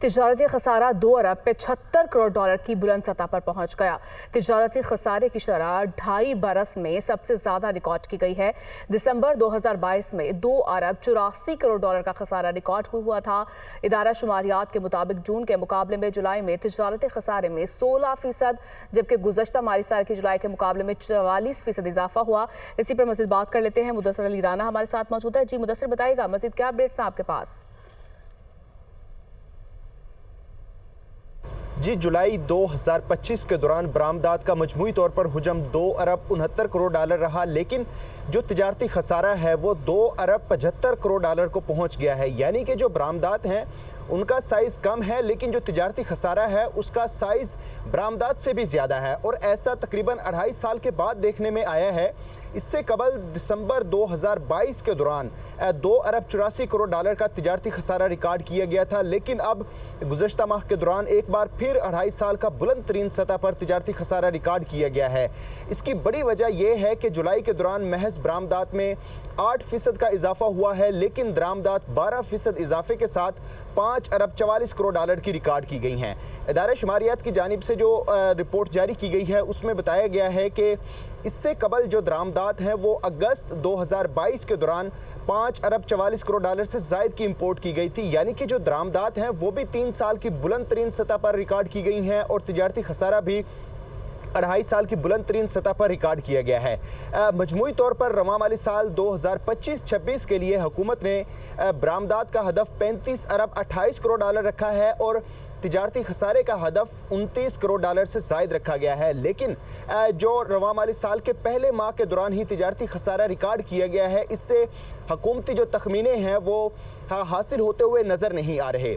तिजारती खसारा 2 अरब 75 crore dollar की बुलंद सतह पर पहुंच गया। तिजारती खसारे की शरह 2.5 बरस में सबसे ज्यादा रिकॉर्ड की गई है। दिसंबर 2022 में 2 अरब 84 करोड़ डॉलर का खसारा रिकॉर्ड हुआ था। इदारा शुमारियात के मुताबिक जून के मुकाबले में जुलाई में तिजारती खसारे में 16%, जबकि गुज़श्ता माली साल की जुलाई के मुकाबले में 44% इजाफा हुआ। इसी पर मज़ीद बात कर लेते हैं। मुदस्सिर अली राना हमारे साथ मौजूद है। जी मुदस्सिर, बताइएगा मज़ीद क्या अपडेट्स हैं आपके पास? जी, जुलाई 2025 के दौरान बरामदात का मजमूई तौर पर हुजम 2 अरब 69 करोड़ डॉलर रहा, लेकिन जो तिजारती खसारा है वो 2 अरब 75 करोड़ डॉलर को पहुंच गया है। यानी कि जो बरामदात हैं उनका साइज़ कम है, लेकिन जो तिजारती खसारा है उसका साइज़ बरामदात से भी ज़्यादा है। और ऐसा तकरीबन 2.5 साल के बाद देखने में आया है। इससे कबल दिसंबर 2022 के दौरान 2 अरब 84 करोड़ डॉलर का तिजारती खसारा रिकॉर्ड किया गया था, लेकिन अब गुज़श्ता माह के दौरान एक बार फिर 2.5 साल का बुलंद तरीन सतह पर तिजारती खसारा रिकॉर्ड किया गया है। इसकी बड़ी वजह यह है कि जुलाई के दौरान महज बरामदात में 8% का इजाफा हुआ है, लेकिन दरामदात 12% इजाफे के साथ 5 अरब 44 करोड़ डॉलर की रिकॉर्ड की गई हैं। इदारा शुमारियात की जानिब से जो रिपोर्ट जारी की गई है उसमें बताया गया है कि इससे कबल जो दरामदात हैं वो अगस्त 2022 के दौरान 5 अरब 44 करोड़ डॉलर से ज़ायद की इंपोर्ट की गई थी। यानी कि जो दरामदात हैं वो भी 3 साल की बुलंद तरीन सतह पर रिकॉर्ड की गई हैं और तिजारती खसारा भी 2.5 साल की बुलंद तरीन सतह पर रिकॉर्ड किया गया है। मजमूई तौर पर रवा माली साल 2025-26 के लिए हुकूमत ने बरामदात का हदफ 35 अरब 28 करोड़ डॉलर रखा है और तिजारती खसारे का हदफ 29 करोड़ डॉलर से ज़ायद रखा गया है। लेकिन जो रवा माली साल के पहले माह के दौरान ही तिजारती खसारा रिकॉर्ड किया गया है, इससे हुकूमती जो तखमीने हैं वो हासिल होते हुए नज़र नहीं आ रहे।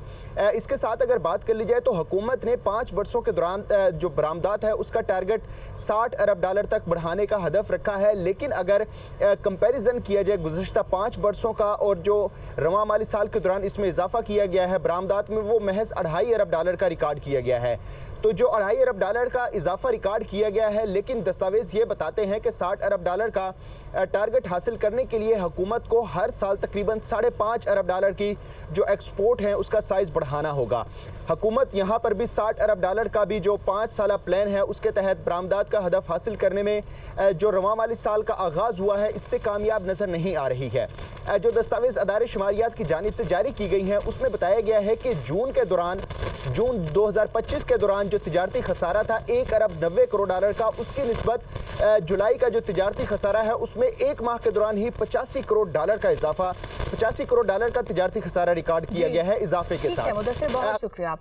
इसके साथ अगर बात कर ली जाए तो हुकूमत ने 5 वर्षों के दौरान जो बरामदात है उसका टारगेट 60 अरब डॉलर तक बढ़ाने का हदफ रखा है। लेकिन अगर कंपैरिजन किया जाए गुज़श्ता 5 वर्षों का और जो रवा माली साल के दौरान इसमें इजाफा किया गया है बरामदात में, वो महज 2.5 अरब डॉलर का रिकॉर्ड किया गया है। तो जो 2.5 अरब डॉलर का इजाफा रिकॉर्ड किया गया है, लेकिन दस्तावेज़ ये बताते हैं कि 60 अरब डॉलर का टारगेट हासिल करने के लिए हुकूमत को हर साल तकरीबन 5.5 अरब डॉलर की जो एक्सपोर्ट है उसका साइज़ बढ़ाना होगा। हुकूमत यहाँ पर भी 60 अरब डॉलर का भी जो 5 साला प्लान है उसके तहत बरामदात का हदफ हासिल करने में जो रवा माली साल का आगाज़ हुआ है इससे कामयाब नज़र नहीं आ रही है। जो दस्तावेज़ अदारे शुमारियात की जानिब से जारी की गई हैं उसमें बताया गया है कि जून 2025 के दौरान जो तिजारती खसारा था 1 अरब 90 करोड़ डॉलर का, उसकी निस्बत जुलाई का जो तिजारती खसारा है उसमें एक माह के दौरान ही 85 करोड़ डॉलर का इजाफा 85 करोड़ डॉलर का तिजारती खसारा रिकॉर्ड किया गया है इजाफे के साथ। मुदस्सिर, बहुत शुक्रिया।